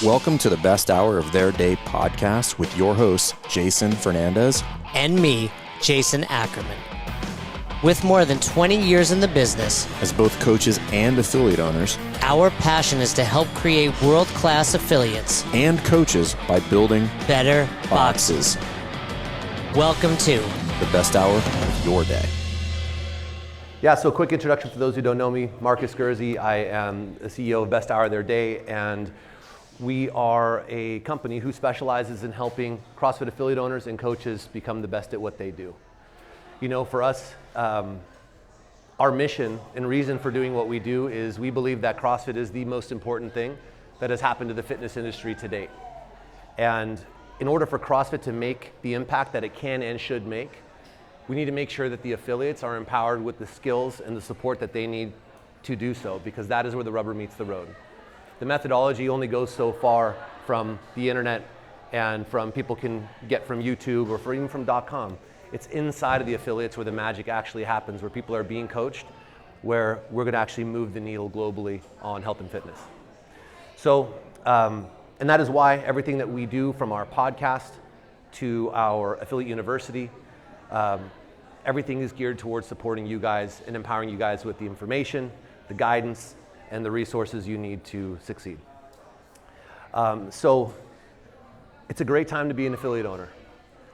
Welcome to the Best Hour of Their Day podcast with your hosts, Jason Fernandez and me, Jason Ackerman. With more than 20 years in the business, as both coaches and affiliate owners, our passion is to help create world-class affiliates and coaches by building better boxes. Welcome to the Best Hour of Your Day. Yeah, so quick introduction for those who don't know me. Markus, Gerszi. I am the CEO of Best Hour of Their Day, and we are a company who specializes in helping CrossFit affiliate owners and coaches become the best at what they do. You know, for us, our mission and reason for doing what we do is we believe that CrossFit is the most important thing that has happened to the fitness industry to date. And in order for CrossFit to make the impact that it can and should make, we need to make sure that the affiliates are empowered with the skills and the support that they need to do so, because that is where the rubber meets the road. The methodology only goes so far from the internet and from people can get from YouTube or even from .com. It's inside of the affiliates where the magic actually happens, where people are being coached, where we're gonna actually move the needle globally on health and fitness. So, and that is why everything that we do, from our podcast to our affiliate university, everything is geared towards supporting you guys and empowering you guys with the information, the guidance, and the resources you need to succeed. So it's a great time to be an affiliate owner.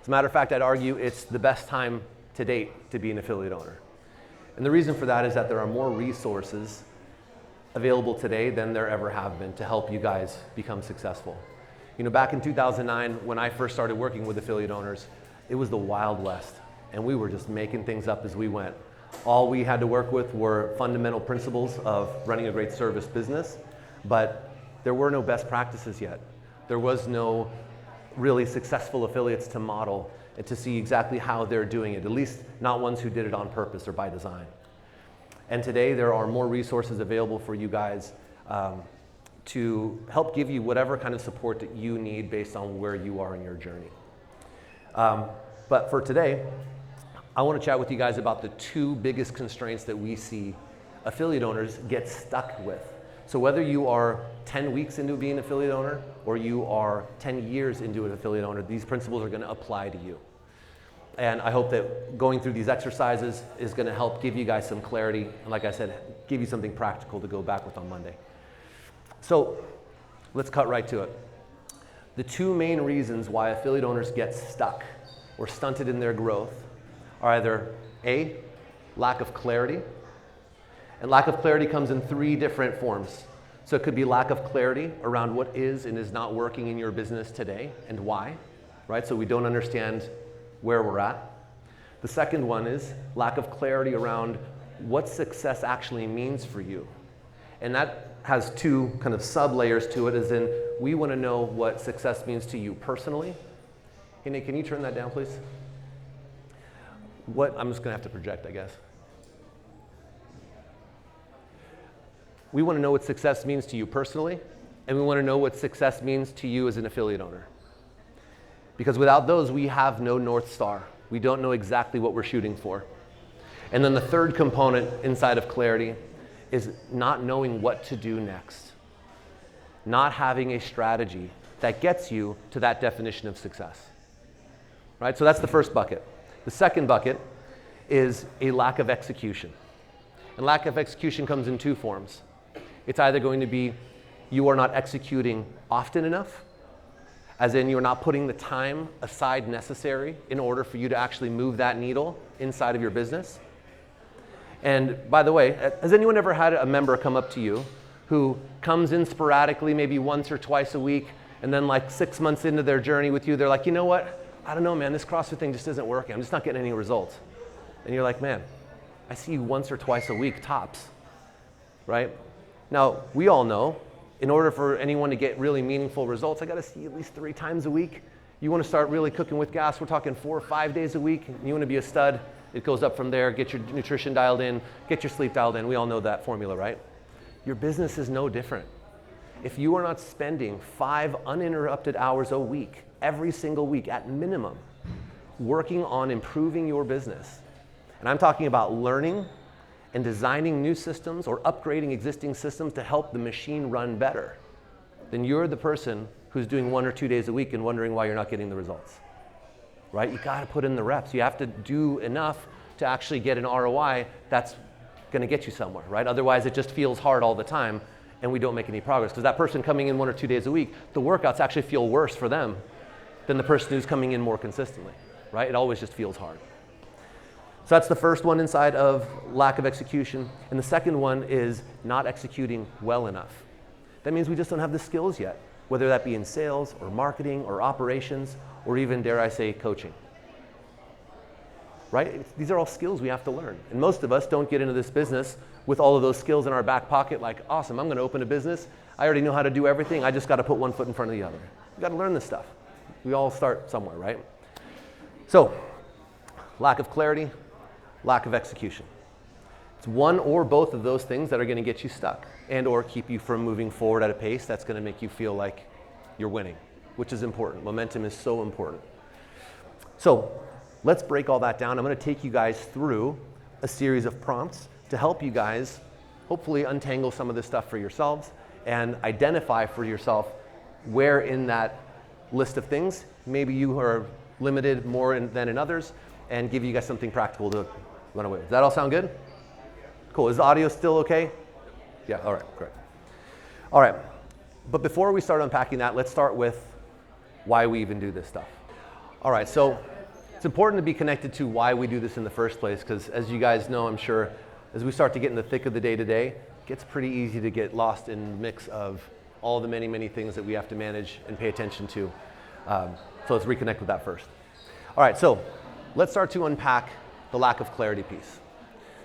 As a matter of fact, I'd argue it's the best time to date to be an affiliate owner. And the reason for that is that there are more resources available today than there ever have been to help you guys become successful. You know, back in 2009, when I first started working with affiliate owners, it was the Wild West, and we were just making things up as we went. All we had to work with were fundamental principles of running a great service business, but there were no best practices yet. There was no really successful affiliates to model and to see exactly how they're doing it, at least not ones who did it on purpose or by design. And today there are more resources available for you guys to help give you whatever kind of support that you need based on where you are in your journey. But for today, I want to chat with you guys about the two biggest constraints that we see affiliate owners get stuck with. So whether you are 10 weeks into being an affiliate owner or you are 10 years into an affiliate owner, these principles are going to apply to you. And I hope that going through these exercises is going to help give you guys some clarity, and like I said, give you something practical to go back with on Monday. So let's cut right to it. The two main reasons why affiliate owners get stuck or stunted in their growth are either A, lack of clarity, and lack of clarity comes in three different forms. So it could be lack of clarity around what is and is not working in your business today and why, right? So we don't understand where we're at. The second one is lack of clarity around what success actually means for you. And that has two kind of sub-layers to it, as in we want to know what success means to you personally. Hey Nate, can you turn that down, please? I'm just going to have to project, I guess. We want to know what success means to you personally, and we want to know what success means to you as an affiliate owner. Because without those, we have no North Star. We don't know exactly what we're shooting for. And then the third component inside of clarity is not knowing what to do next. Not having a strategy that gets you to that definition of success. Right? So that's the first bucket. The second bucket is a lack of execution. And lack of execution comes in two forms. It's either going to be you are not executing often enough, as in you're not putting the time aside necessary in order for you to actually move that needle inside of your business. And by the way, has anyone ever had a member come up to you who comes in sporadically, maybe once or twice a week, and then like 6 months into their journey with you, they're like, you know what? I don't know, man, this CrossFit thing just isn't working. I'm just not getting any results. And you're like, man, I see you once or twice a week, tops, right? Now, we all know, in order for anyone to get really meaningful results, I gotta see you at least 3 times a week. You wanna start really cooking with gas, we're talking 4 or 5 days a week. You wanna be a stud, it goes up from there, get your nutrition dialed in, get your sleep dialed in. We all know that formula, right? Your business is no different. If you are not spending 5 uninterrupted hours a week, every single week at minimum, working on improving your business, and I'm talking about learning and designing new systems or upgrading existing systems to help the machine run better, then you're the person who's doing 1 or 2 days a week and wondering why you're not getting the results, right? You gotta put in the reps. You have to do enough to actually get an ROI that's gonna get you somewhere, right? Otherwise it just feels hard all the time and we don't make any progress. Because that person coming in 1 or 2 days a week, the workouts actually feel worse for them than the person who's coming in more consistently, right? It always just feels hard. So that's the first one inside of lack of execution. And the second one is not executing well enough. That means we just don't have the skills yet, whether that be in sales or marketing or operations or even, dare I say, coaching. Right? These are all skills we have to learn. And most of us don't get into this business with all of those skills in our back pocket, like, awesome, I'm gonna open a business. I already know how to do everything. I just gotta put one foot in front of the other. You gotta learn this stuff. We all start somewhere, right? So, lack of clarity, lack of execution. It's one or both of those things that are gonna get you stuck and or keep you from moving forward at a pace that's gonna make you feel like you're winning, which is important. Momentum is so important. So let's break all that down. I'm gonna take you guys through a series of prompts to help you guys hopefully untangle some of this stuff for yourselves and identify for yourself where in that list of things maybe you are limited more than in others, and give you guys something practical to run away with. Does that all sound good? Cool. Is the audio still okay? Yeah, all right, great. All right, but before we start unpacking that, let's start with why we even do this stuff. All right, so it's important to be connected to why we do this in the first place, because as you guys know, I'm sure, as we start to get in the thick of the day-to-day, it gets pretty easy to get lost in the mix of all the many, many things that we have to manage and pay attention to. So let's reconnect with that first. All right, so let's start to unpack the lack of clarity piece.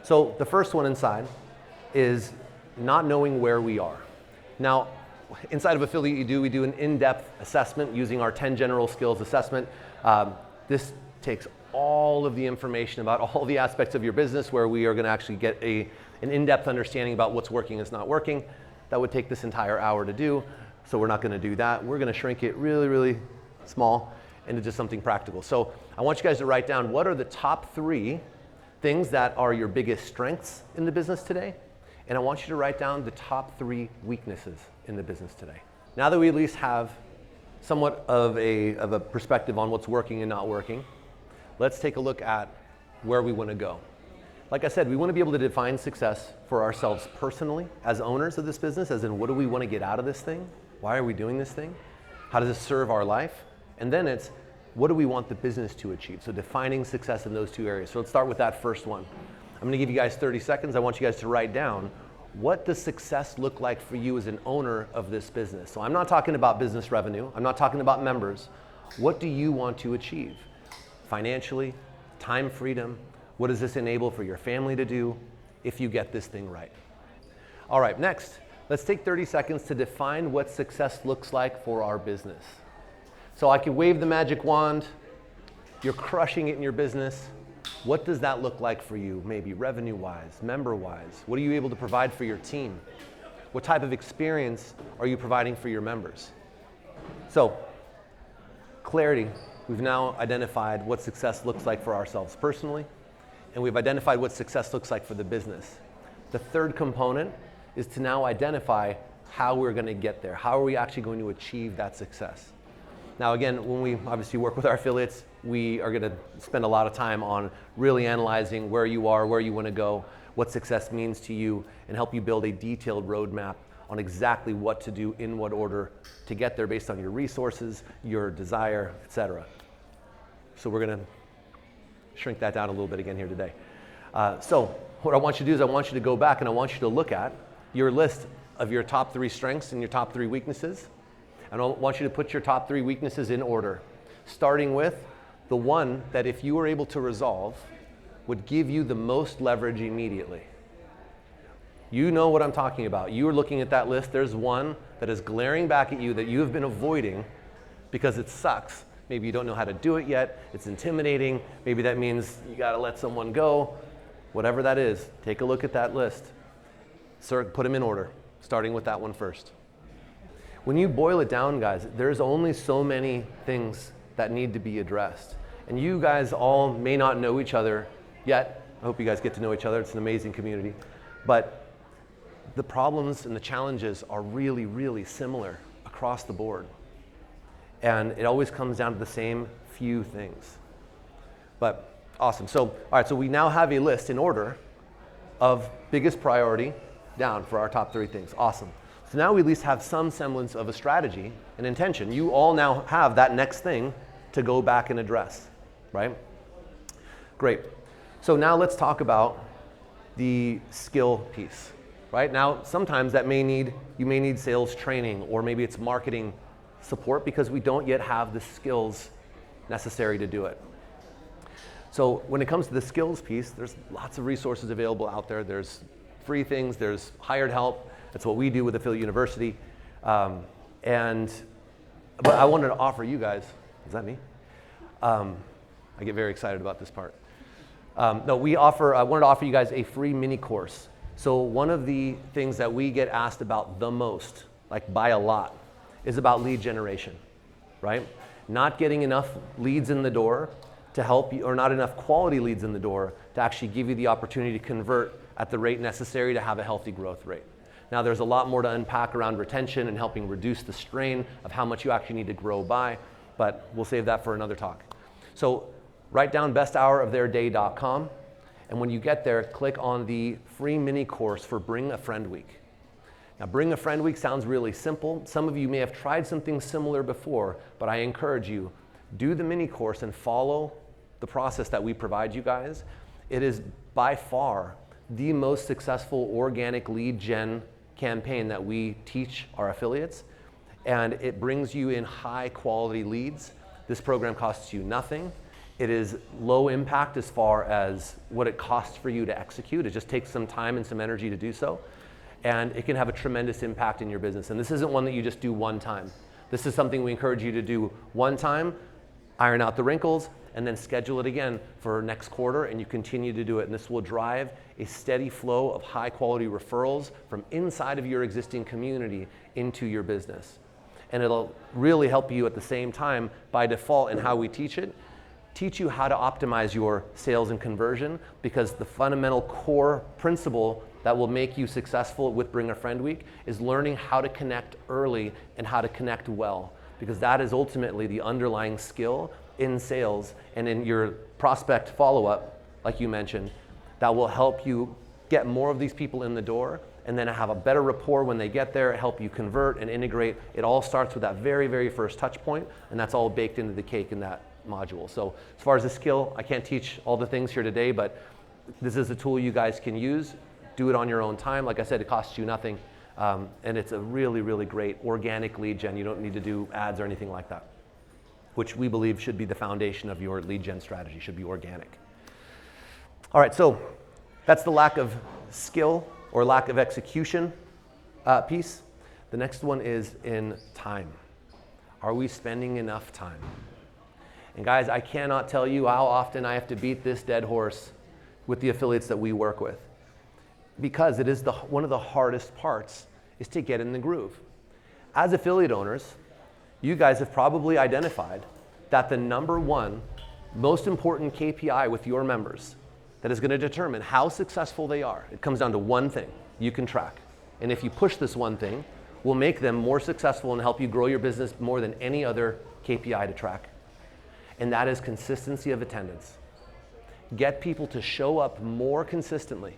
So the first one inside is not knowing where we are. Now, inside of Affiliate we do an in-depth assessment using our 10 general skills assessment. This takes all of the information about all the aspects of your business where we are gonna actually get an in-depth understanding about what's working and what's not working. That would take this entire hour to do, so we're not gonna do that. We're gonna shrink it really, really small into just something practical. So I want you guys to write down what are the top 3 things that are your biggest strengths in the business today, and I want you to write down the top 3 weaknesses in the business today. Now that we at least have somewhat of a perspective on what's working and not working, let's take a look at where we want to go. Like I said, we want to be able to define success for ourselves personally as owners of this business, as in what do we want to get out of this thing? Why are we doing this thing? How does this serve our life? And then it's, what do we want the business to achieve? So defining success in those 2 areas. So let's start with that first one. I'm gonna give you guys 30 seconds. I want you guys to write down, what does success look like for you as an owner of this business? So I'm not talking about business revenue. I'm not talking about members. What do you want to achieve? Financially, time freedom, what does this enable for your family to do if you get this thing right? All right, next, let's take 30 seconds to define what success looks like for our business. So I can wave the magic wand, you're crushing it in your business. What does that look like for you, maybe revenue-wise, member-wise? What are you able to provide for your team? What type of experience are you providing for your members? So, clarity, we've now identified what success looks like for ourselves personally, and we've identified what success looks like for the business. The third component is to now identify how we're gonna get there. How are we actually going to achieve that success? Now again, when we obviously work with our affiliates, we are gonna spend a lot of time on really analyzing where you are, where you wanna go, what success means to you, and help you build a detailed roadmap on exactly what to do in what order to get there based on your resources, your desire, etc. So we're gonna shrink that down a little bit again here today. So what I want you to do is I want you to go back and I want you to look at your list of your top 3 strengths and your top 3 weaknesses. And I want you to put your top 3 weaknesses in order, starting with the one that if you were able to resolve would give you the most leverage immediately. You know what I'm talking about. You are looking at that list. There's one that is glaring back at you that you have been avoiding because it sucks. Maybe you don't know how to do it yet. It's intimidating. Maybe that means you got to let someone go. Whatever that is, take a look at that list. Put them in order, starting with that one first. When you boil it down, guys, there's only so many things that need to be addressed. And you guys all may not know each other yet. I hope you guys get to know each other. It's an amazing community. But the problems and the challenges are really, really similar across the board. And it always comes down to the same few things. But awesome. So, all right, so we now have a list in order of biggest priority down for our top 3 things. Awesome. So now we at least have some semblance of a strategy and intention. You all now have that next thing to go back and address, right? Great. So now let's talk about the skill piece, right? Now, sometimes you may need sales training, or maybe it's marketing support because we don't yet have the skills necessary to do it. So when it comes to the skills piece, there's lots of resources available out there. There's free things, there's hired help. That's what we do with Affiliate University. But I wanted to offer you guys, is that me? I get very excited about this part. I wanted to offer you guys a free mini course. So one of the things that we get asked about the most, like by a lot, is about lead generation, right? Not getting enough leads in the door to help you, or not enough quality leads in the door to actually give you the opportunity to convert at the rate necessary to have a healthy growth rate. Now there's a lot more to unpack around retention and helping reduce the strain of how much you actually need to grow by, but we'll save that for another talk. So write down besthouroftheirday.com, and when you get there, click on the free mini course for Bring a Friend Week. Now, Bring a Friend Week sounds really simple. Some of you may have tried something similar before, but I encourage you, do the mini course and follow the process that we provide you guys. It is by far the most successful organic lead gen campaign that we teach our affiliates, and it brings you in high quality leads. This program costs you nothing. It is low impact as far as what it costs for you to execute. It just takes some time and some energy to do so. And it can have a tremendous impact in your business. And this isn't one that you just do one time. This is something we encourage you to do one time, iron out the wrinkles, and then schedule it again for next quarter, and you continue to do it. And this will drive a steady flow of high quality referrals from inside of your existing community into your business. And it'll really help you at the same time, by default in how we teach you how to optimize your sales and conversion, because the fundamental core principle that will make you successful with Bring a Friend Week is learning how to connect early and how to connect well, because that is ultimately the underlying skill in sales and in your prospect follow-up, like you mentioned, that will help you get more of these people in the door and then have a better rapport when they get there, help you convert and integrate. It all starts with that very, very first touch point, and that's all baked into the cake in that module. So as far as the skill, I can't teach all the things here today, but this is a tool you guys can use. Do it on your own time. Like I said, it costs you nothing, and it's a really, really great organic lead gen. You don't need to do ads or anything like that, which we believe should be the foundation of your lead gen strategy, should be organic. All right, so that's the lack of skill or lack of execution piece. The next one is in time. Are we spending enough time? And guys, I cannot tell you how often I have to beat this dead horse with the affiliates that we work with, because it is one of the hardest parts is to get in the groove. As affiliate owners, you guys have probably identified that the number one most important KPI with your members that is going to determine how successful they are, it comes down to one thing you can track. And if you push this one thing, will make them more successful and help you grow your business more than any other KPI to track. And that is consistency of attendance. Get people to show up more consistently,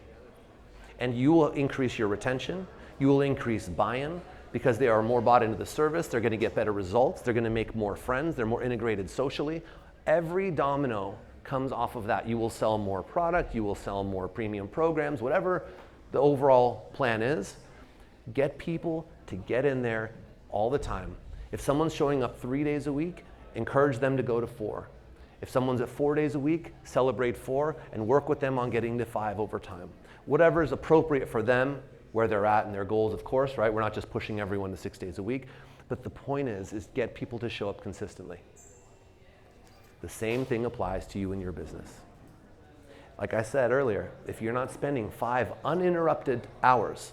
and you will increase your retention, you will increase buy-in, because they are more bought into the service, they're going to get better results, they're going to make more friends, they're more integrated socially. Every domino comes off of that. You will sell more product, you will sell more premium programs, whatever the overall plan is. Get people to get in there all the time. If someone's showing up 3 days a week, encourage them to go to 4. If someone's at 4 days a week, celebrate 4 and work with them on getting to 5 over time. Whatever is appropriate for them, where they're at and their goals, of course, right? We're not just pushing everyone to 6 days a week, but the point is get people to show up consistently. The same thing applies to you in your business. Like I said earlier, if you're not spending 5 uninterrupted hours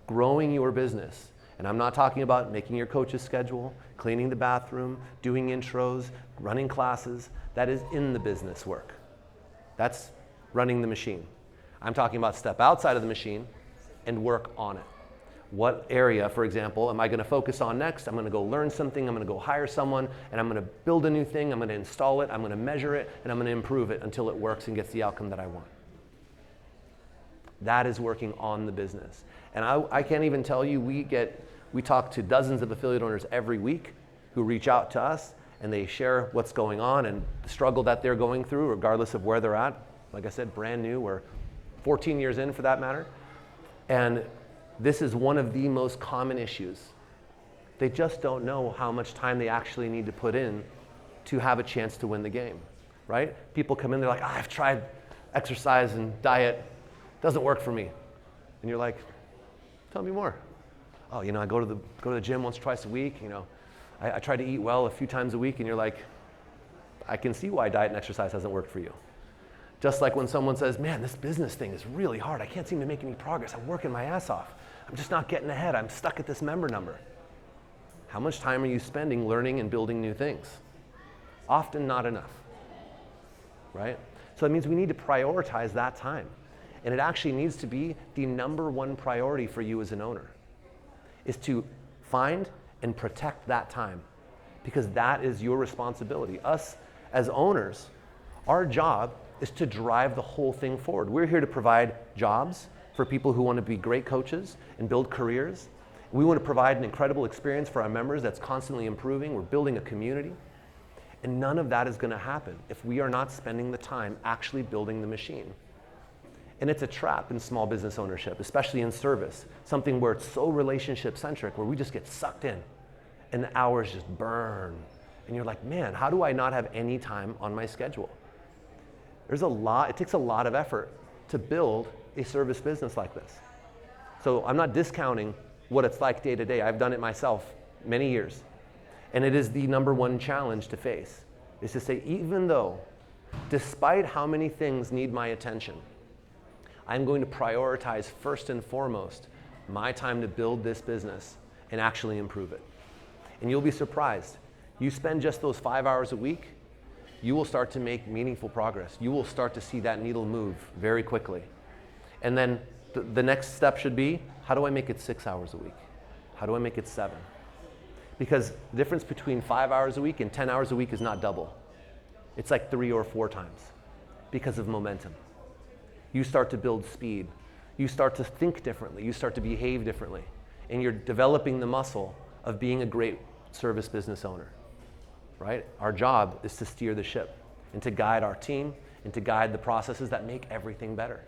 growing your business, and I'm not talking about making your coach's schedule, cleaning the bathroom, doing intros, running classes, that is in the business work. That's running the machine. I'm talking about step outside of the machine and work on it. What area, for example, am I going to focus on next? I'm going to go learn something, I'm going to go hire someone, and I'm going to build a new thing, I'm going to install it, I'm going to measure it, and I'm going to improve it until it works and gets the outcome that I want. That is working on the business. And I can't even tell you, we talk to dozens of affiliate owners every week who reach out to us, and they share what's going on and the struggle that they're going through, regardless of where they're at. Like I said, brand new, or 14 years in for that matter. And this is one of the most common issues. They just don't know how much time they actually need to put in to have a chance to win the game, right? People come in, they're like, I've tried exercise and diet, doesn't work for me. And you're like, tell me more. Oh, I go to the gym once or twice a week, I try to eat well a few times a week, and you're like, I can see why diet and exercise hasn't worked for you. Just like when someone says, man, this business thing is really hard. I can't seem to make any progress. I'm working my ass off. I'm just not getting ahead. I'm stuck at this member number. How much time are you spending learning and building new things? Often not enough, right? So that means we need to prioritize that time. And it actually needs to be the number one priority for you as an owner, is to find and protect that time, because that is your responsibility. Us as owners, our job is to drive the whole thing forward. We're here to provide jobs for people who want to be great coaches and build careers. We want to provide an incredible experience for our members that's constantly improving. We're building a community. And none of that is going to happen if we are not spending the time actually building the machine. And it's a trap in small business ownership, especially in service, something where it's so relationship-centric, where we just get sucked in and the hours just burn. And you're like, man, how do I not have any time on my schedule? It takes a lot of effort to build a service business like this. So I'm not discounting what it's like day to day. I've done it myself many years. And it is the number one challenge to face, is to say, even though, despite how many things need my attention, I'm going to prioritize first and foremost my time to build this business and actually improve it. And you'll be surprised. You spend just those 5 hours a week, you will start to make meaningful progress. You will start to see that needle move very quickly. And then the next step should be, how do I make it 6 hours a week? How do I make it 7? Because the difference between 5 hours a week and 10 hours a week is not double. It's like 3 or 4 times because of momentum. You start to build speed. You start to think differently. You start to behave differently. And you're developing the muscle of being a great service business owner, right? Our job is to steer the ship and to guide our team and to guide the processes that make everything better.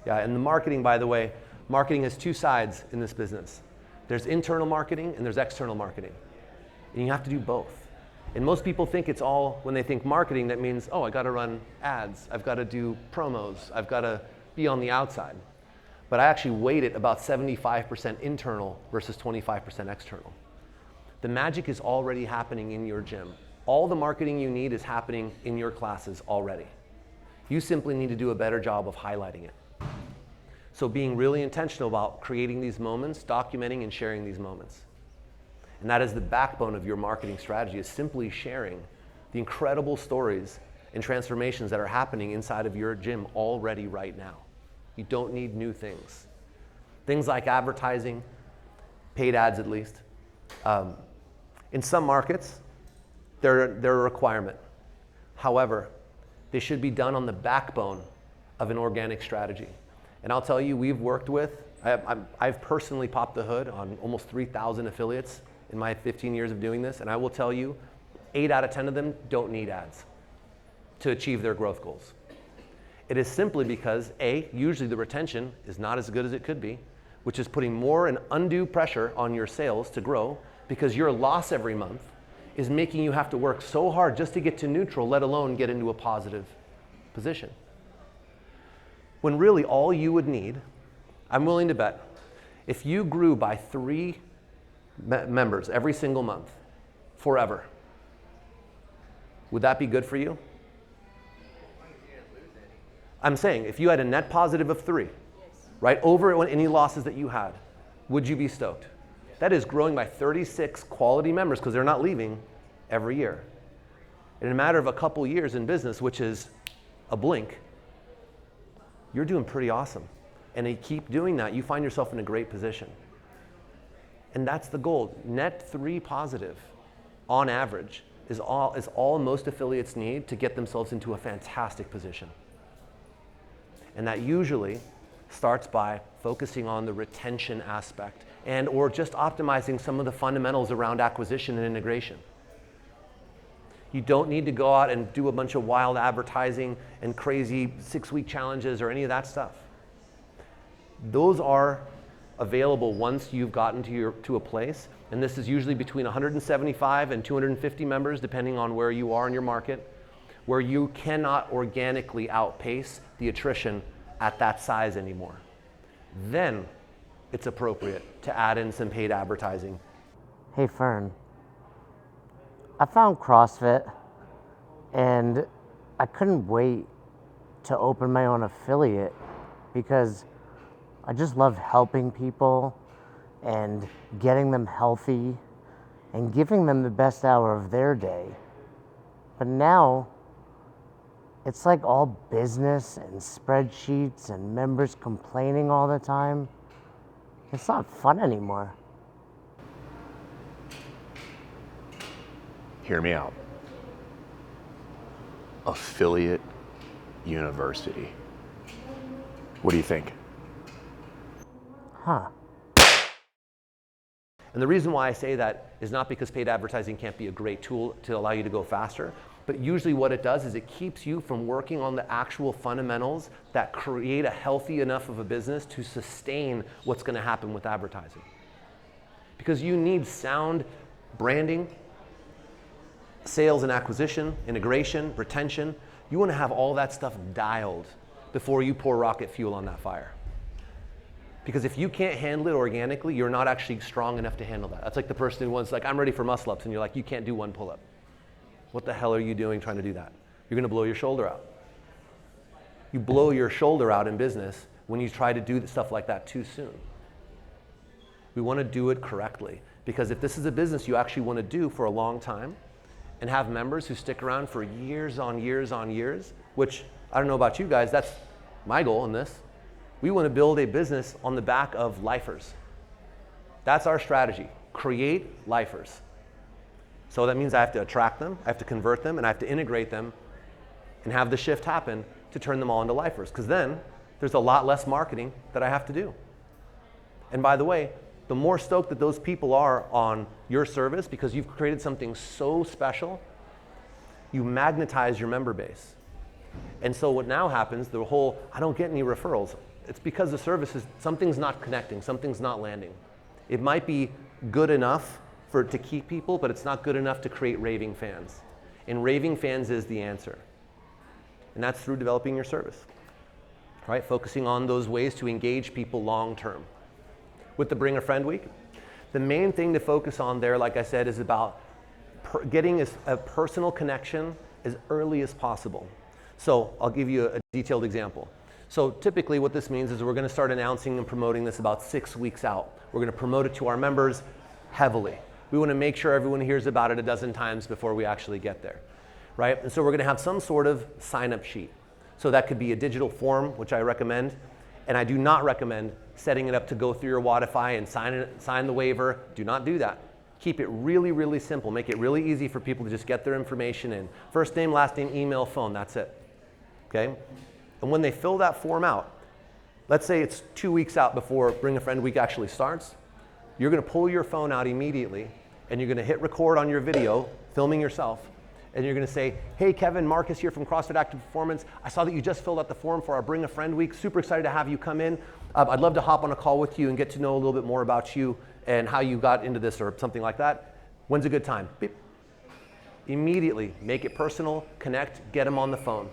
Yeah, and the marketing, by the way, marketing has 2 sides in this business. There's internal marketing and there's external marketing. And you have to do both. And most people think it's all, when they think marketing, that means, oh, I got to run ads, I've got to do promos, I've got to be on the outside. But I actually weight it about 75% internal versus 25% external. The magic is already happening in your gym. All the marketing you need is happening in your classes already. You simply need to do a better job of highlighting it. So being really intentional about creating these moments, documenting and sharing these moments. And that is the backbone of your marketing strategy, is simply sharing the incredible stories and transformations that are happening inside of your gym already right now. You don't need new things. Things like advertising, paid ads at least. In some markets, they're a requirement. However, they should be done on the backbone of an organic strategy. And I'll tell you, we've worked with, I've personally popped the hood on almost 3,000 affiliates in my 15 years of doing this, and I will tell you, 8 out of 10 of them don't need ads to achieve their growth goals. It is simply because, A, usually the retention is not as good as it could be, which is putting more and undue pressure on your sales to grow, because your loss every month is making you have to work so hard just to get to neutral, let alone get into a positive position. When really all you would need, I'm willing to bet, if you grew by 3 members every single month, forever, would that be good for you? I'm saying, if you had a net positive of 3, right, over any losses that you had, would you be stoked? That is growing by 36 quality members, because they're not leaving every year. In a matter of a couple years in business, which is a blink, you're doing pretty awesome. And you keep doing that, you find yourself in a great position. And that's the goal. Net 3 positive on average is all most affiliates need to get themselves into a fantastic position. And that usually starts by focusing on the retention aspect and or just optimizing some of the fundamentals around acquisition and integration. You don't need to go out and do a bunch of wild advertising and crazy 6-week challenges or any of that stuff. Those are available once you've gotten to a place, and this is usually between 175 and 250 members, depending on where you are in your market, where you cannot organically outpace the attrition at that size anymore. Then it's appropriate to add in some paid advertising. Hey Fern, I found CrossFit and I couldn't wait to open my own affiliate because I just love helping people and getting them healthy and giving them the best hour of their day. But now it's like all business and spreadsheets and members complaining all the time. It's not fun anymore. Hear me out. Affiliate University. What do you think? Huh. And the reason why I say that is not because paid advertising can't be a great tool to allow you to go faster, but usually what it does is it keeps you from working on the actual fundamentals that create a healthy enough of a business to sustain what's going to happen with advertising. Because you need sound branding, sales and acquisition, integration, retention. You want to have all that stuff dialed before you pour rocket fuel on that fire. Because if you can't handle it organically, you're not actually strong enough to handle that. That's like the person who wants, like, I'm ready for muscle ups, and you're like, you can't do one pull up. What the hell are you doing trying to do that? You're going to blow your shoulder out. You blow your shoulder out in business when you try to do stuff like that too soon. We want to do it correctly, because if this is a business you actually want to do for a long time and have members who stick around for years on years on years, which I don't know about you guys, that's my goal in this. We want to build a business on the back of lifers. That's our strategy. Create lifers. So that means I have to attract them, I have to convert them, and I have to integrate them and have the shift happen to turn them all into lifers. Because then there's a lot less marketing that I have to do. And by the way, the more stoked that those people are on your service because you've created something so special, you magnetize your member base. And so what now happens, the whole, I don't get any referrals. It's because the service is, something's not connecting, something's not landing. It might be good enough to keep people, but it's not good enough to create raving fans. And raving fans is the answer. And that's through developing your service, right? Focusing on those ways to engage people long term. With the Bring a Friend Week, the main thing to focus on there, like I said, is about getting a personal connection as early as possible. So I'll give you a detailed example. So typically what this means is we're going to start announcing and promoting this about 6 weeks out. We're going to promote it to our members heavily. We want to make sure everyone hears about it a dozen times before we actually get there, right? And so we're going to have some sort of sign-up sheet. So that could be a digital form, which I recommend, and I do not recommend setting it up to go through your Wadify and sign the waiver. Do not do that. Keep it really, really simple. Make it really easy for people to just get their information in. First name, last name, email, phone, that's it, okay? And when they fill that form out, let's say it's 2 weeks out before Bring a Friend Week actually starts, you're going to pull your phone out immediately and you're going to hit record on your video, filming yourself, and you're going to say, hey Kevin, Markus here from CrossFit Active Performance. I saw that you just filled out the form for our Bring a Friend Week. Super excited to have you come in. I'd love to hop on a call with you and get to know a little bit more about you and how you got into this or something like that. When's a good time? Beep. Immediately, make it personal, connect, get them on the phone.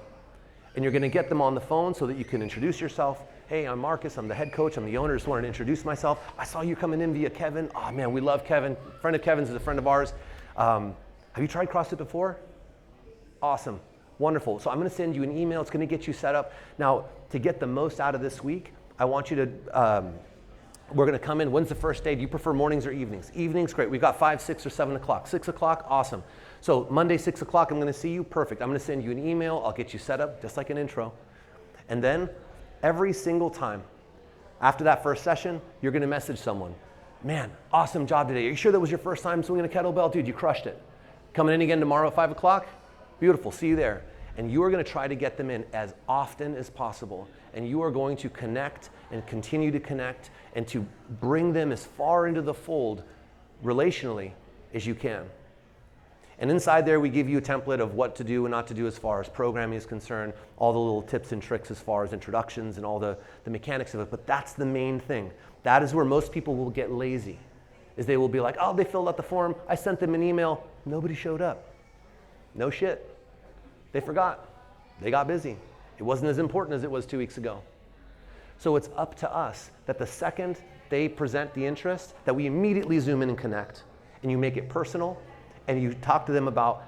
And you're going to get them on the phone so that you can introduce yourself. Hey, I'm Markus, I'm the head coach, I'm the owner, just wanted to introduce myself. I saw you coming in via Kevin. Oh man, we love Kevin. A friend of Kevin's is a friend of ours. Have you tried CrossFit before? Awesome, wonderful. So I'm going to send you an email, it's going to get you set up. Now, to get the most out of this week, I want you to, we're going to come in, when's the first day? Do you prefer mornings or evenings? Evenings, great. We've got 5, 6, or 7 o'clock. 6 o'clock, awesome. So Monday, 6 o'clock, I'm going to see you, perfect. I'm going to send you an email, I'll get you set up, just like an intro. And then every single time after that first session, you're going to message someone. Man, awesome job today. Are you sure that was your first time swinging a kettlebell? Dude, you crushed it. Coming in again tomorrow at 5 o'clock? Beautiful, see you there. And you are gonna try to get them in as often as possible. And you are going to connect and continue to connect and to bring them as far into the fold relationally as you can. And inside there, we give you a template of what to do and not to do as far as programming is concerned, all the little tips and tricks as far as introductions and all the mechanics of it. But that's the main thing. That is where most people will get lazy, is they will be like, oh, they filled out the form. I sent them an email. Nobody showed up. No shit. They forgot. They got busy. It wasn't as important as it was 2 weeks ago. So it's up to us that the second they present the interest, that we immediately zoom in and connect. And you make it personal, and you talk to them about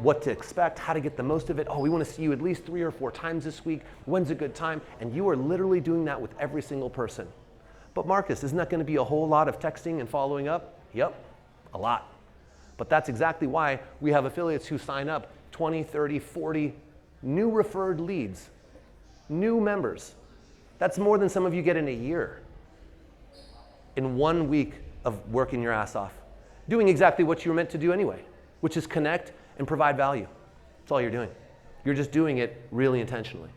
what to expect, how to get the most of it. Oh, we want to see you at least 3 or 4 times this week. When's a good time? And you are literally doing that with every single person. But Markus, isn't that going to be a whole lot of texting and following up? Yep, a lot. But that's exactly why we have affiliates who sign up 20, 30, 40 new referred leads, new members. That's more than some of you get in a year. In 1 week of working your ass off, doing exactly what you were meant to do anyway, which is connect and provide value. That's all you're doing. You're just doing it really intentionally.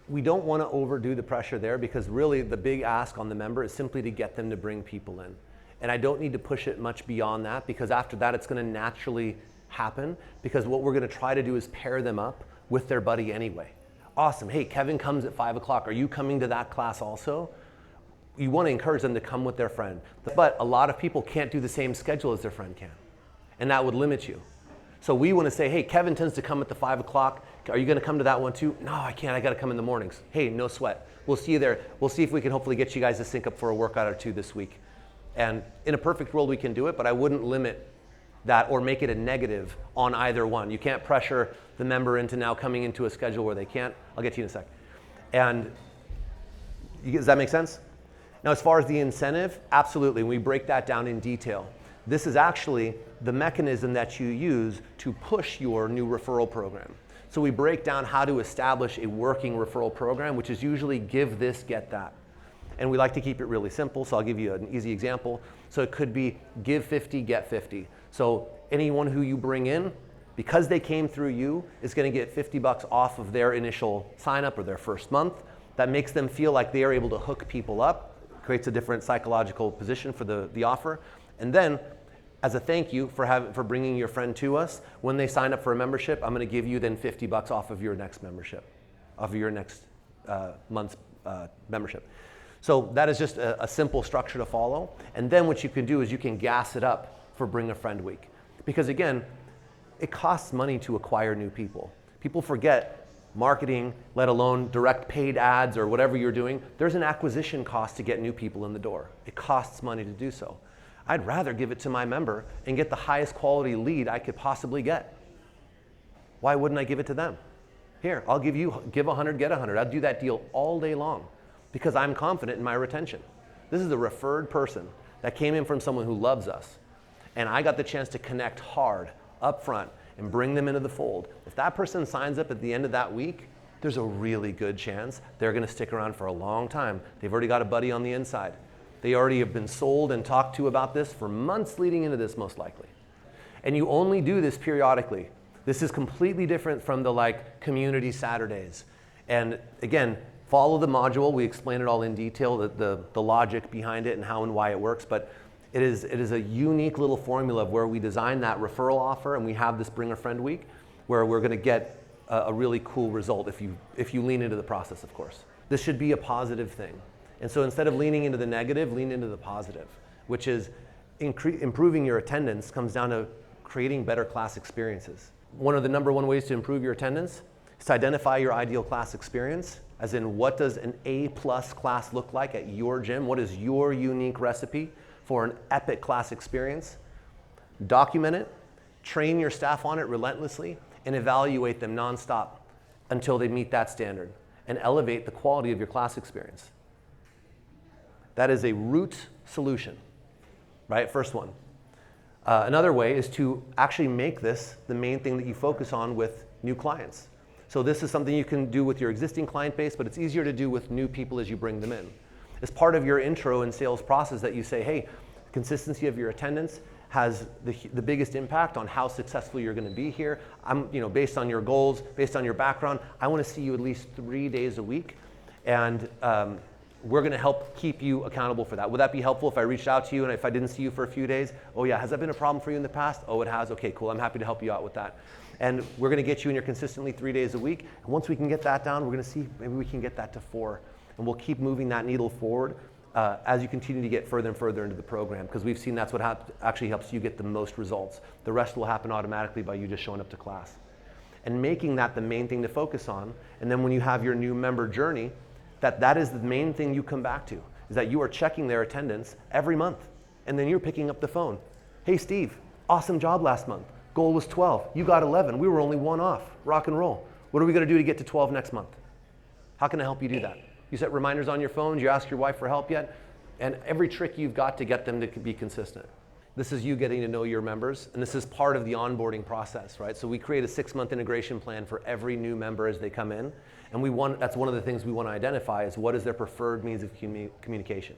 We don't want to overdo the pressure there, because really the big ask on the member is simply to get them to bring people in. And I don't need to push it much beyond that, because after that it's going to naturally happen, because what we're going to try to do is pair them up with their buddy anyway. Awesome. Hey, Kevin comes at 5 o'clock. Are you coming to that class also? You want to encourage them to come with their friend. But a lot of people can't do the same schedule as their friend can, and that would limit you. So we want to say, hey, Kevin tends to come at the 5 o'clock. Are you going to come to that one too? No, I can't. I got to come in the mornings. Hey, no sweat. We'll see you there. We'll see if we can hopefully get you guys to sync up for a workout or two this week. And in a perfect world, we can do it, but I wouldn't limit that or make it a negative on either one. You can't pressure the member into now coming into a schedule where they can't. I'll get to you in a sec. And does that make sense? Now, as far as the incentive, absolutely. We break that down in detail. This is actually the mechanism that you use to push your new referral program. So we break down how to establish a working referral program, which is usually give this, get that. And we like to keep it really simple, so I'll give you an easy example. So it could be give 50, get 50. So anyone who you bring in, because they came through you, is going to get $50 off of their initial sign up or their first month. That makes them feel like they are able to hook people up, creates a different psychological position for the offer. And then, as a thank you for bringing your friend to us, when they sign up for a membership, I'm going to give you then $50 off of your next membership, off of your next month's membership. So that is just a simple structure to follow. And then what you can do is you can gas it up for Bring a Friend Week. Because again, it costs money to acquire new people. People forget marketing, let alone direct paid ads or whatever you're doing. There's an acquisition cost to get new people in the door. It costs money to do so. I'd rather give it to my member and get the highest quality lead I could possibly get. Why wouldn't I give it to them? Here, I'll give 100, get 100. I'd do that deal all day long because I'm confident in my retention. This is a referred person that came in from someone who loves us. And I got the chance to connect hard up front and bring them into the fold. If that person signs up at the end of that week, there's a really good chance they're going to stick around for a long time. They've already got a buddy on the inside. They already have been sold and talked to about this for months leading into this, most likely. And you only do this periodically. This is completely different from the community Saturdays. And again, follow the module. We explain it all in detail, the logic behind it and how and why it works. But it is a unique little formula of where we design that referral offer, and we have this Bring a Friend Week where we're going to get a really cool result if you lean into the process, of course. This should be a positive thing. And so instead of leaning into the negative, lean into the positive, which is improving your attendance comes down to creating better class experiences. One of the number one ways to improve your attendance is to identify your ideal class experience, as in what does an A+ class look like at your gym? What is your unique recipe for an epic class experience? Document it, train your staff on it relentlessly, and evaluate them nonstop until they meet that standard, and elevate the quality of your class experience. That is a root solution, right? First one. Another way is to actually make this the main thing that you focus on with new clients. So this is something you can do with your existing client base, but it's easier to do with new people as you bring them in. It's part of your intro and sales process that you say, hey, consistency of your attendance has the biggest impact on how successful you're going to be here. Based on your goals, based on your background, I want to see you at least 3 days a week, and we're going to help keep you accountable for that. Would that be helpful if I reached out to you and if I didn't see you for a few days? Oh yeah, has that been a problem for you in the past? Oh, it has. Okay, cool. I'm happy to help you out with that. And we're going to get you in here consistently 3 days a week. And once we can get that down, we're going to see maybe we can get that to 4, and we'll keep moving that needle forward as you continue to get further and further into the program, because we've seen that's what actually helps you get the most results. The rest will happen automatically by you just showing up to class. And making that the main thing to focus on, and then when you have your new member journey, that is the main thing you come back to, is that you are checking their attendance every month, and then you're picking up the phone. Hey Steve, awesome job last month. Goal was 12, you got 11, we were only 1 off, rock and roll. What are we gonna do to get to 12 next month? How can I help you do that? You set reminders on your phones, you ask your wife for help yet? And every trick you've got to get them to be consistent. This is you getting to know your members, and this is part of the onboarding process, right? So we create a 6-month integration plan for every new member as they come in, and that's one of the things we want to identify is what is their preferred means of communication.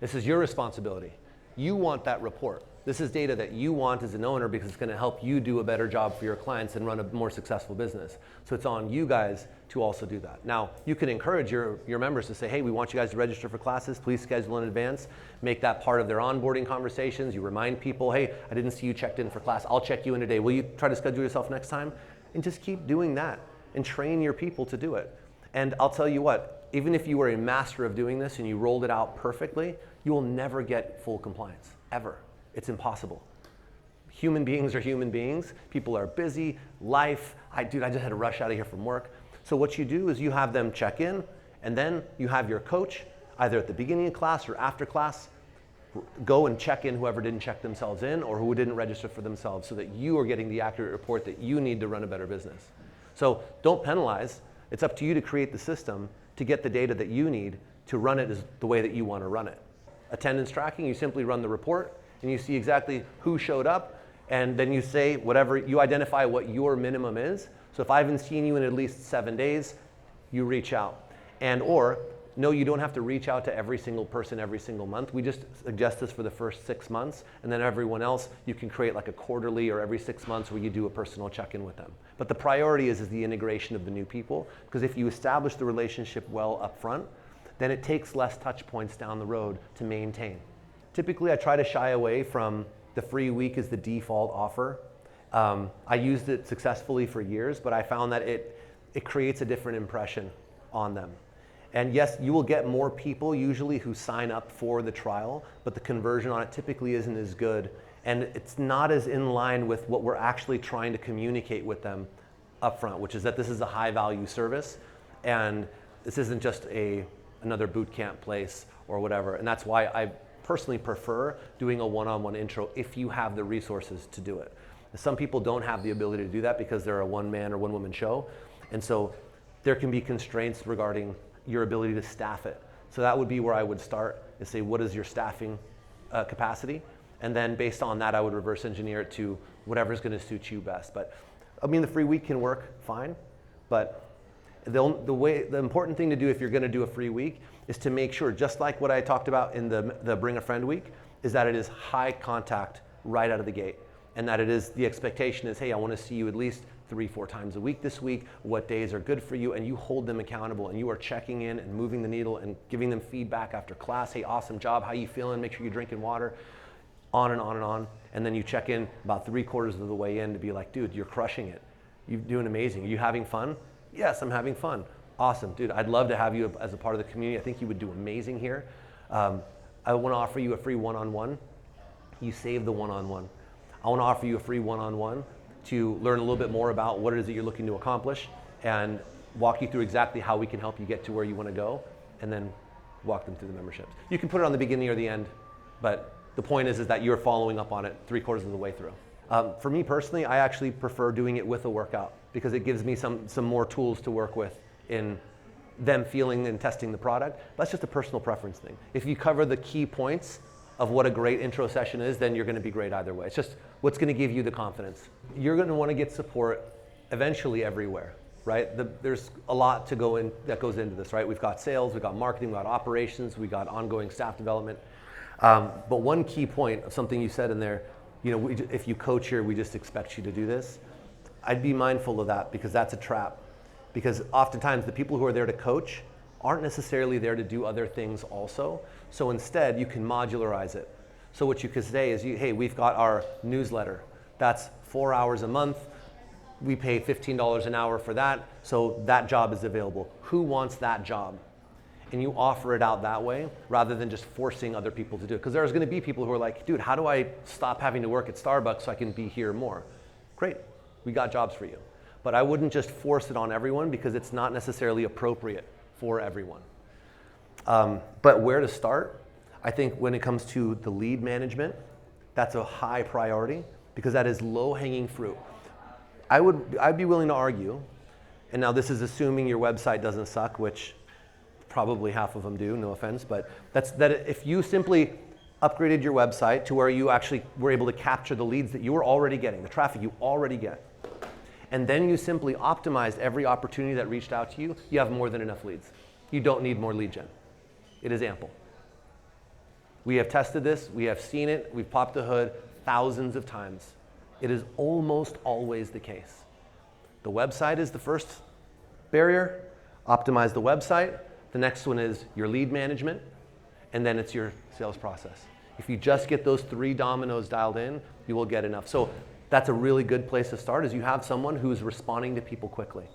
This is your responsibility. You want that report. This is data that you want as an owner because it's going to help you do a better job for your clients and run a more successful business. So it's on you guys to also do that. Now, you can encourage your members to say, hey, we want you guys to register for classes. Please schedule in advance. Make that part of their onboarding conversations. You remind people, hey, I didn't see you checked in for class. I'll check you in today. Will you try to schedule yourself next time? And just keep doing that and train your people to do it. And I'll tell you what, even if you were a master of doing this and you rolled it out perfectly, you will never get full compliance, ever. It's impossible. Human beings are human beings. People are busy, life. I just had to rush out of here from work. So what you do is you have them check in, and then you have your coach, either at the beginning of class or after class, go and check in whoever didn't check themselves in or who didn't register for themselves, so that you are getting the accurate report that you need to run a better business. So don't penalize. It's up to you to create the system to get the data that you need to run it the way that you want to run it. Attendance tracking, you simply run the report, and you see exactly who showed up, and then you say whatever, you identify what your minimum is. So if I haven't seen you in at least 7 days, you reach out. Or, no, you don't have to reach out to every single person every single month. We just suggest this for the first 6 months, and then everyone else, you can create like a quarterly or every 6 months where you do a personal check-in with them. But the priority is the integration of the new people, because if you establish the relationship well up front, then it takes less touch points down the road to maintain. Typically, I try to shy away from the free week as the default offer. I used it successfully for years, but I found that it creates a different impression on them. And yes, you will get more people usually who sign up for the trial, but the conversion on it typically isn't as good. And it's not as in line with what we're actually trying to communicate with them up front, which is that this is a high value service, and this isn't just another boot camp place or whatever. And that's why I personally prefer doing a one-on-one intro if you have the resources to do it. Some people don't have the ability to do that because they're a one-man or one-woman show, and so there can be constraints regarding your ability to staff it. So that would be where I would start, is say, what is your staffing capacity? And then based on that, I would reverse engineer it to whatever's gonna suit you best. But I mean, the free week can work fine, but the important thing to do if you're gonna do a free week is to make sure, just like what I talked about in the Bring a Friend week, is that it is high contact right out of the gate. And that the expectation is, hey, I wanna see you at least 3-4 times a week this week, what days are good for you, and you hold them accountable, and you are checking in and moving the needle and giving them feedback after class. Hey, awesome job, how you feeling? Make sure you're drinking water, on and on and on. And then you check in about 3/4 of the way in to be like, dude, you're crushing it. You're doing amazing. Are you having fun? Yes, I'm having fun. Awesome, dude, I'd love to have you as a part of the community. I think you would do amazing here. I wanna offer you a free one-on-one. You save the one-on-one. I wanna offer you a free one-on-one to learn a little bit more about what it is that you're looking to accomplish and walk you through exactly how we can help you get to where you wanna go, and then walk them through the memberships. You can put it on the beginning or the end, but the point is that you're following up on it 3/4 of the way through. For me personally, I actually prefer doing it with a workout because it gives me some more tools to work with in them feeling and testing the product. That's just a personal preference thing. If you cover the key points of what a great intro session is, then you're gonna be great either way. It's just what's gonna give you the confidence. You're gonna wanna get support eventually everywhere. right? There's a lot that goes into this, right? We've got sales, we've got marketing, we've got operations, we've got ongoing staff development. But one key point of something you said in there, if you coach here, we just expect you to do this. I'd be mindful of that, because that's a trap. Because oftentimes the people who are there to coach aren't necessarily there to do other things also. So instead, you can modularize it. So what you could say is, hey, we've got our newsletter. That's 4 hours a month. We pay $15 an hour for that. So that job is available. Who wants that job? And you offer it out that way rather than just forcing other people to do it. Because there's going to be people who are like, dude, how do I stop having to work at Starbucks so I can be here more? Great, we got jobs for you. But I wouldn't just force it on everyone, because it's not necessarily appropriate for everyone. But where to start? I think when it comes to the lead management, that's a high priority, because that is low-hanging fruit. I'd be willing to argue, and now this is assuming your website doesn't suck, which probably half of them do, no offense, but that if you simply upgraded your website to where you actually were able to capture the leads that you were already getting, the traffic you already get, and then you simply optimized every opportunity that reached out to you, you have more than enough leads. You don't need more lead gen. It is ample. We have tested this, we have seen it, we've popped the hood thousands of times. It is almost always the case. The website is the first barrier. Optimize the website. The next one is your lead management, and then it's your sales process. If you just get those 3 dominoes dialed in, you will get enough. So that's a really good place to start, is you have someone who's responding to people quickly.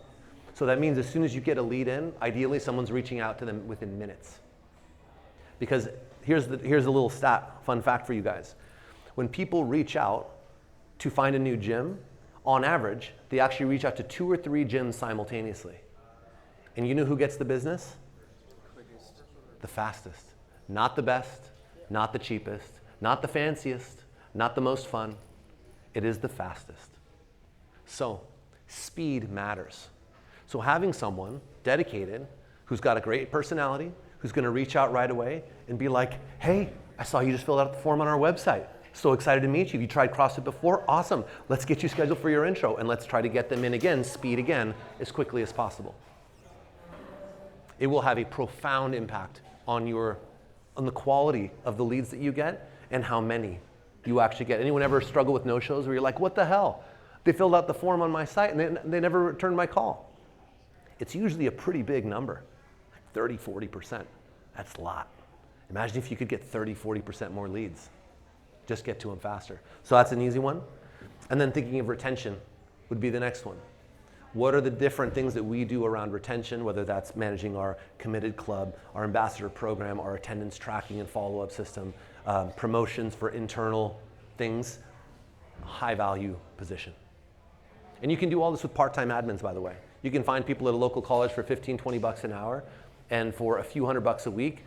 So that means as soon as you get a lead in, ideally someone's reaching out to them within minutes. Because here's a little fun fact for you guys. When people reach out to find a new gym, on average, they actually reach out to 2 or 3 gyms simultaneously. And you know who gets the business? The fastest. Not the best, not the cheapest, not the fanciest, not the most fun. It is the fastest. So, speed matters. So having someone dedicated who's got a great personality, who's going to reach out right away and be like, hey, I saw you just filled out the form on our website. So excited to meet you. Have you tried CrossFit before? Awesome. Let's get you scheduled for your intro, and let's try to get them in again, speed again, as quickly as possible. It will have a profound impact on the quality of the leads that you get and how many you actually get. Anyone ever struggle with no-shows where you're like, what the hell? They filled out the form on my site and they never returned my call. It's usually a pretty big number, 30, 40%. That's a lot. Imagine if you could get 30, 40% more leads. Just get to them faster. So that's an easy one. And then thinking of retention would be the next one. What are the different things that we do around retention, whether that's managing our committed club, our ambassador program, our attendance tracking and follow-up system, promotions for internal things, high value position. And you can do all this with part-time admins, by the way. You can find people at a local college for 15, 20 bucks an hour, and for a few $100 a week,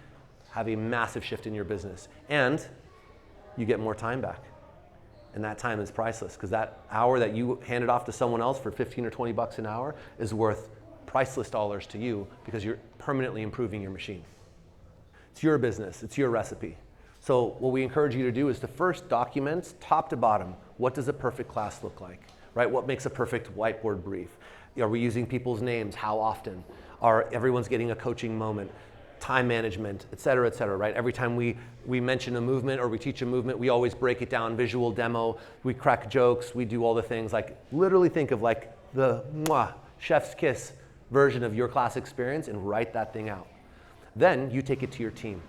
have a massive shift in your business. And you get more time back. And that time is priceless, because that hour that you handed off to someone else for 15 or 20 bucks an hour is worth priceless dollars to you, because you're permanently improving your machine. It's your business, it's your recipe. So what we encourage you to do is to first document top to bottom, what does a perfect class look like, right? What makes a perfect whiteboard brief? Are we using people's names? How often? Are everyone's getting a coaching moment? Time management, et cetera, right? Every time we mention a movement or we teach a movement, we always break it down, visual demo, we crack jokes, we do all the things. Like, literally think of like the chef's kiss version of your class experience and write that thing out. Then you take it to your team.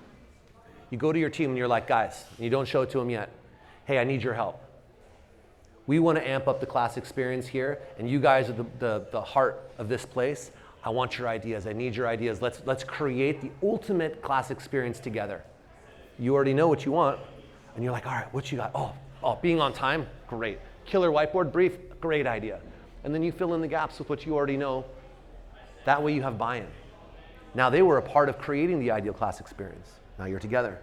You go to your team and you're like, guys, and you don't show it to them yet. Hey, I need your help. We want to amp up the class experience here, and you guys are the heart of this place. I want your ideas. I need your ideas. Let's create the ultimate class experience together. You already know what you want, and you're like, all right, what you got? Oh, being on time, great. Killer whiteboard brief, great idea. And then you fill in the gaps with what you already know. That way you have buy-in. Now they were a part of creating the ideal class experience. Now you're together.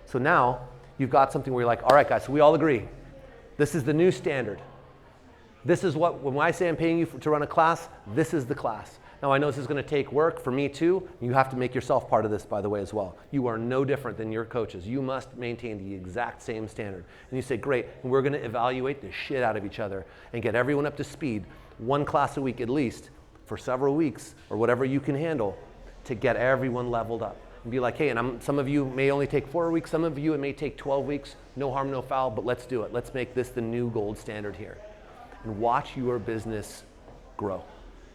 So now you've got something where you're like, all right, guys, so we all agree. This is the new standard. This is what, when I say I'm paying you to run a class, this is the class. Now I know this is going to take work for me too. You have to make yourself part of this, by the way, as well. You are no different than your coaches. You must maintain the exact same standard. And you say, great, and we're going to evaluate the shit out of each other and get everyone up to speed one class a week at least for several weeks or whatever you can handle to get everyone leveled up. And be like, hey, and some of you may only take 4 weeks, some of you it may take 12 weeks, no harm, no foul, but let's do it. Let's make this the new gold standard here. And watch your business grow.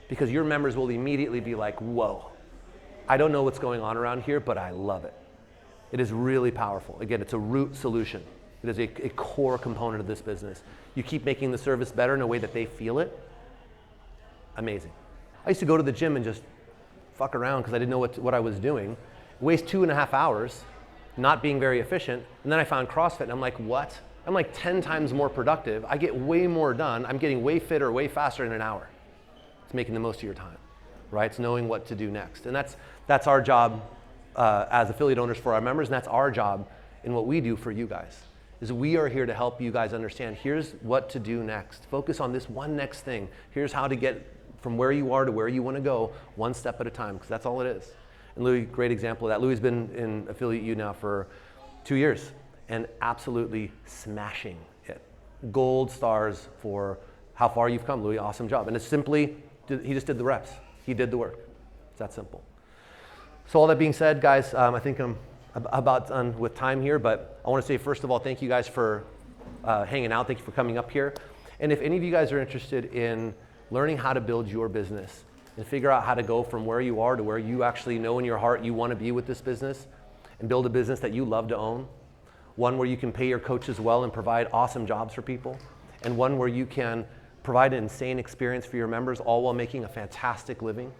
Because your members will immediately be like, whoa, I don't know what's going on around here, but I love it. It is really powerful. Again, it's a root solution. It is a core component of this business. You keep making the service better in a way that they feel it. Amazing. I used to go to the gym and just fuck around because I didn't know what I was doing. Waste 2.5 hours, not being very efficient. And then I found CrossFit and I'm like, what? I'm like 10 times more productive. I get way more done. I'm getting way fitter, way faster in an hour. It's making the most of your time, right? It's knowing what to do next. And that's our job as affiliate owners for our members, and that's our job in what we do for you guys. Is we are here to help you guys understand, here's what to do next. Focus on this one next thing. Here's how to get from where you are to where you want to go, one step at a time, because that's all it is. And Louis, great example of that. Louis has been in Affiliate U now for 2 years and absolutely smashing it. Gold stars for how far you've come, Louis. Awesome job. And it's simply, he just did the reps. He did the work. It's that simple. So all that being said, guys, I think I'm about done with time here, but I want to say, first of all, thank you guys for hanging out. Thank you for coming up here. And if any of you guys are interested in learning how to build your business and figure out how to go from where you are to where you actually know in your heart you want to be with this business and build a business that you love to own, one where you can pay your coaches well and provide awesome jobs for people, and one where you can provide an insane experience for your members, all while making a fantastic living,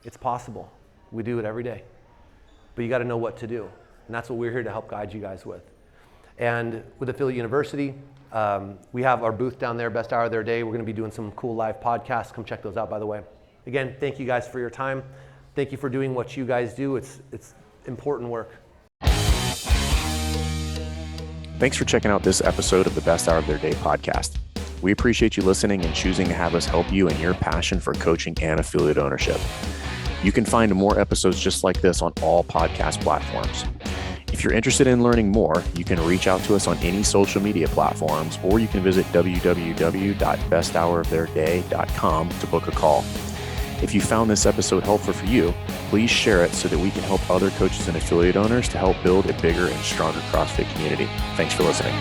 it's possible. We do it every day. But you got to know what to do. And that's what we're here to help guide you guys with. And with Affiliate University, we have our booth down there, best hour of their day. We're going to be doing some cool live podcasts. Come check those out, by the way. Again, thank you guys for your time. Thank you for doing what you guys do. It's important work. Thanks for checking out this episode of the Best Hour of Their Day podcast. We appreciate you listening and choosing to have us help you in your passion for coaching and affiliate ownership. You can find more episodes just like this on all podcast platforms. If you're interested in learning more, you can reach out to us on any social media platforms, or you can visit www.besthouroftheirday.com to book a call. If you found this episode helpful for you, please share it so that we can help other coaches and affiliate owners to help build a bigger and stronger CrossFit community. Thanks for listening.